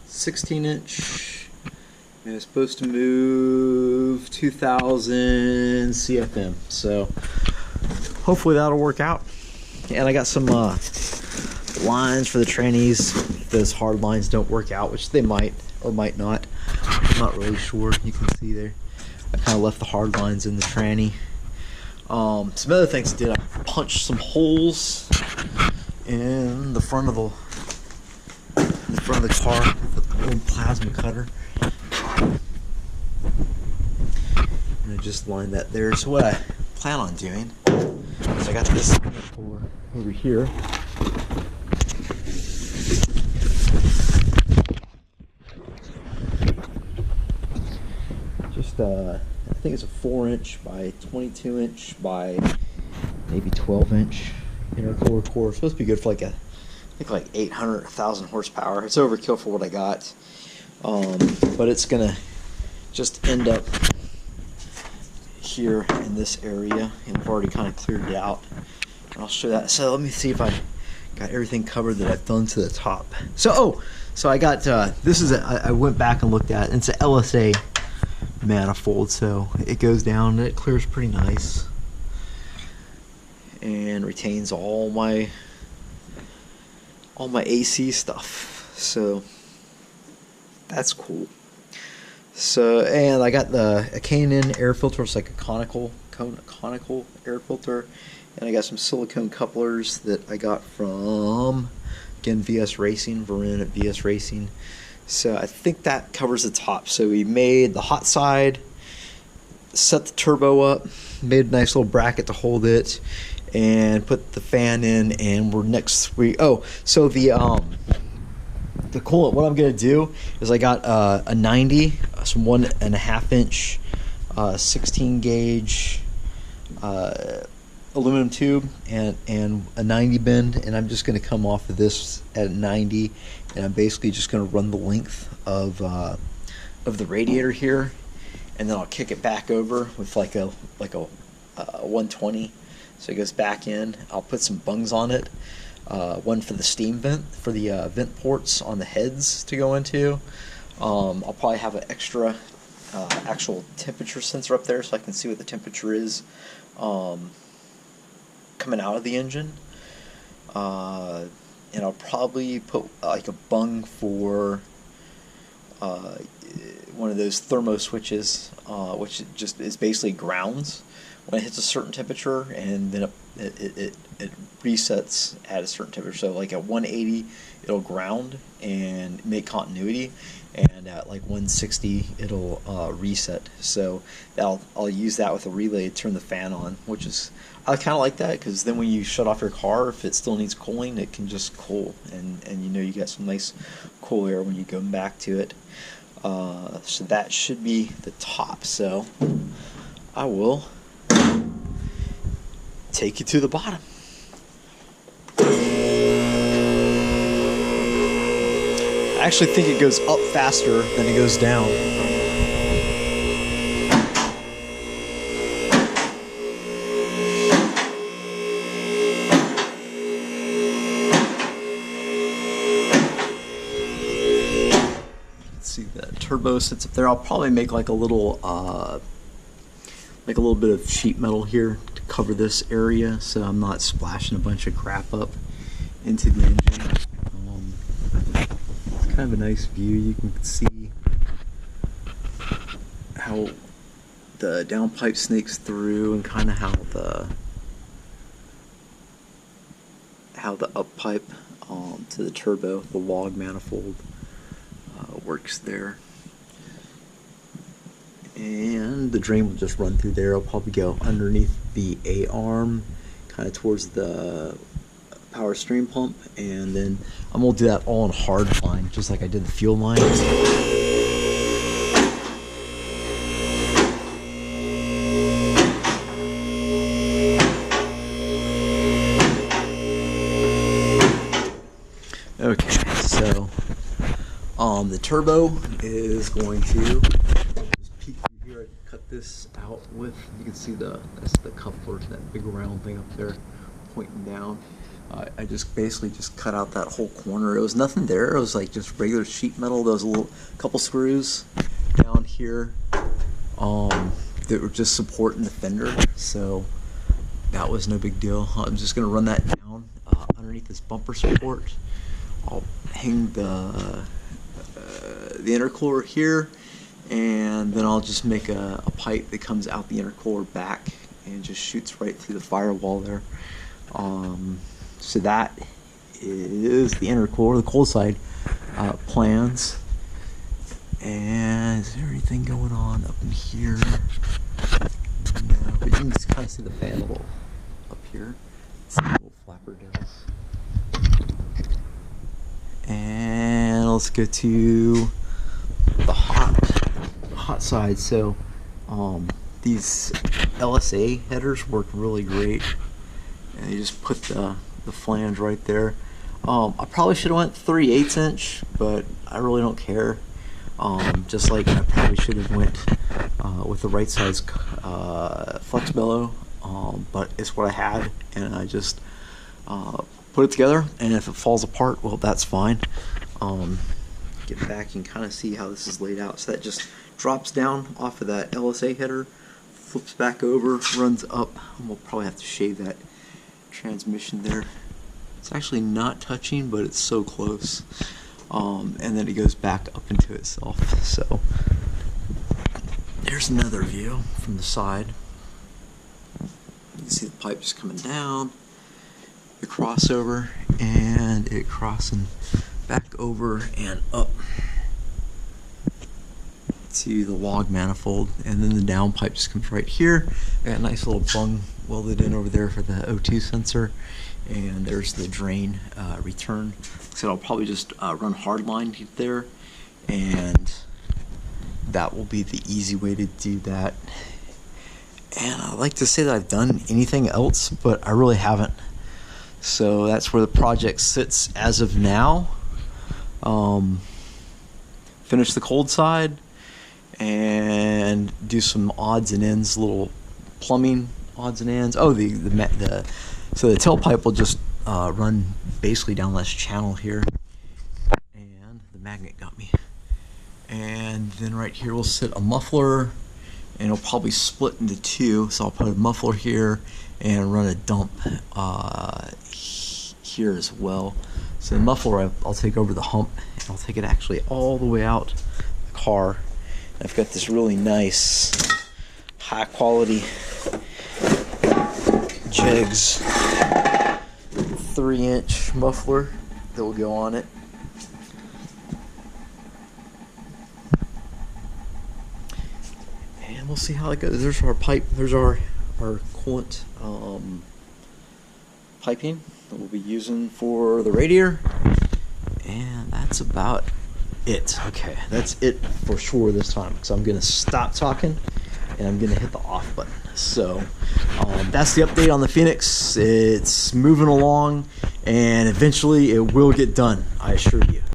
16-inch, and it's supposed to move 2,000 CFM. So hopefully that'll work out. And I got some lines for the trannies. If those hard lines don't work out, which they might or might not. I'm not really sure. You can see there. I kind of left the hard lines in the tranny. Some other things I did. I punched some holes in the front of the car with a little plasma cutter, and I just lined that there. So what I plan on doing is I got this over here. Just I think it's a 4-inch by 22-inch by maybe 12-inch intercooler core. It's supposed to be good for like I think like 800, 1,000 horsepower. It's overkill for what I got, but it's gonna just end up here in this area, and I've already kind of cleared it out. And I'll show that. So let me see if I got everything covered that I've done to the top. So so I got this is I went back and looked at it. It's an LSA manifold, so it goes down and it clears pretty nice and retains all my AC stuff, so that's cool. So, and I got a K&N air filter. It's like a conical air filter, and I got some silicone couplers that I got from, again, VS Racing, Varin at VS Racing. So I think that covers the top. So we made the hot side, set the turbo up, made a nice little bracket to hold it, and put the fan in, and we're next week. Oh, so the coolant, what I'm gonna do is I got a 90, some 1.5 inch 16 gauge aluminum tube and a 90 bend, and I'm just gonna come off of this at 90, and I'm basically just gonna run the length of the radiator here, and then I'll kick it back over with like a 120. So it goes back in. I'll put some bungs on it. One for the steam vent, for the vent ports on the heads to go into. I'll probably have an extra actual temperature sensor up there so I can see what the temperature is coming out of the engine. And I'll probably put like a bung for one of those thermo switches, which just is basically grounds when it hits a certain temperature, and then it resets at a certain temperature. So like at 180 it'll ground and make continuity, and at like 160 it'll reset. So I'll use that with a relay to turn the fan on, which is, I kind of like that, because then when you shut off your car, if it still needs cooling, it can just cool, and you know you got some nice cool air when you go back to it. So that should be the top. So I will take you to the bottom. I actually think it goes up faster than it goes down. Let's see, that turbo sits up there. I'll probably make like a little bit of sheet metal here to cover this area, so I'm not splashing a bunch of crap up into the engine. It's kind of a nice view. You can see how the downpipe snakes through, and kind of how the uppipe to the turbo, the log manifold, works there. And the drain will just run through there. It'll probably go underneath the A-arm, kind of towards the power stream pump, and then I'm going to do that all in hard line, just like I did the fuel lines. Okay, so the turbo is going to cut this out with, you can see that's the coupler, that big round thing up there pointing down. I just basically just cut out that whole corner. It was nothing there. It was like just regular sheet metal. There was a couple screws down here that were just supporting the fender. So that was no big deal. I'm just gonna run that down underneath this bumper support. I'll hang the intercooler here, and then I'll just make a pipe that comes out the intercooler back and just shoots right through the firewall there. So that is the intercooler, the cold side plans. And is there anything going on up in here? No, but you can just kind of see the fan a little up here. See the little flapper does. And let's go to the hot side. So these LSA headers work really great, and you just put the flange right there. I probably should have went 3/8 inch, but I really don't care. Just like I probably should have went with the right size flex bellow, but it's what I had, and I just put it together. And if it falls apart, well, that's fine. Get back and kind of see how this is laid out. So that just drops down off of that LSA header, flips back over, runs up, and we'll probably have to shave that transmission there. It's actually not touching, but it's so close. And then it goes back up into itself. So there's another view from the side. You can see the pipe just coming down, the crossover, and it crossing back over and up to the log manifold, and then the down pipe just comes right here. I got a nice little bung welded in over there for the O2 sensor, and there's the drain return. So I'll probably just run hardline there, and that will be the easy way to do that. And I like to say that I've done anything else, but I really haven't. So that's where the project sits as of now. Finish the cold side and do some odds and ends, little plumbing odds and ends. Oh, so the tailpipe will just run basically down this channel here, and the magnet got me. And then right here we'll sit a muffler, and it'll probably split into two. So I'll put a muffler here and run a dump here as well. So the muffler I'll take over the hump, and I'll take it actually all the way out the car. And I've got this really nice, high quality Jegs 3-inch muffler that will go on it. And we'll see how it goes. There's our pipe. There's our coolant piping that we'll be using for the radiator. And that's about it. Okay, that's it for sure this time, because I'm going to stop talking and I'm going to hit the off button. So that's the update on the Phoenix. It's moving along, and eventually it will get done, I assure you.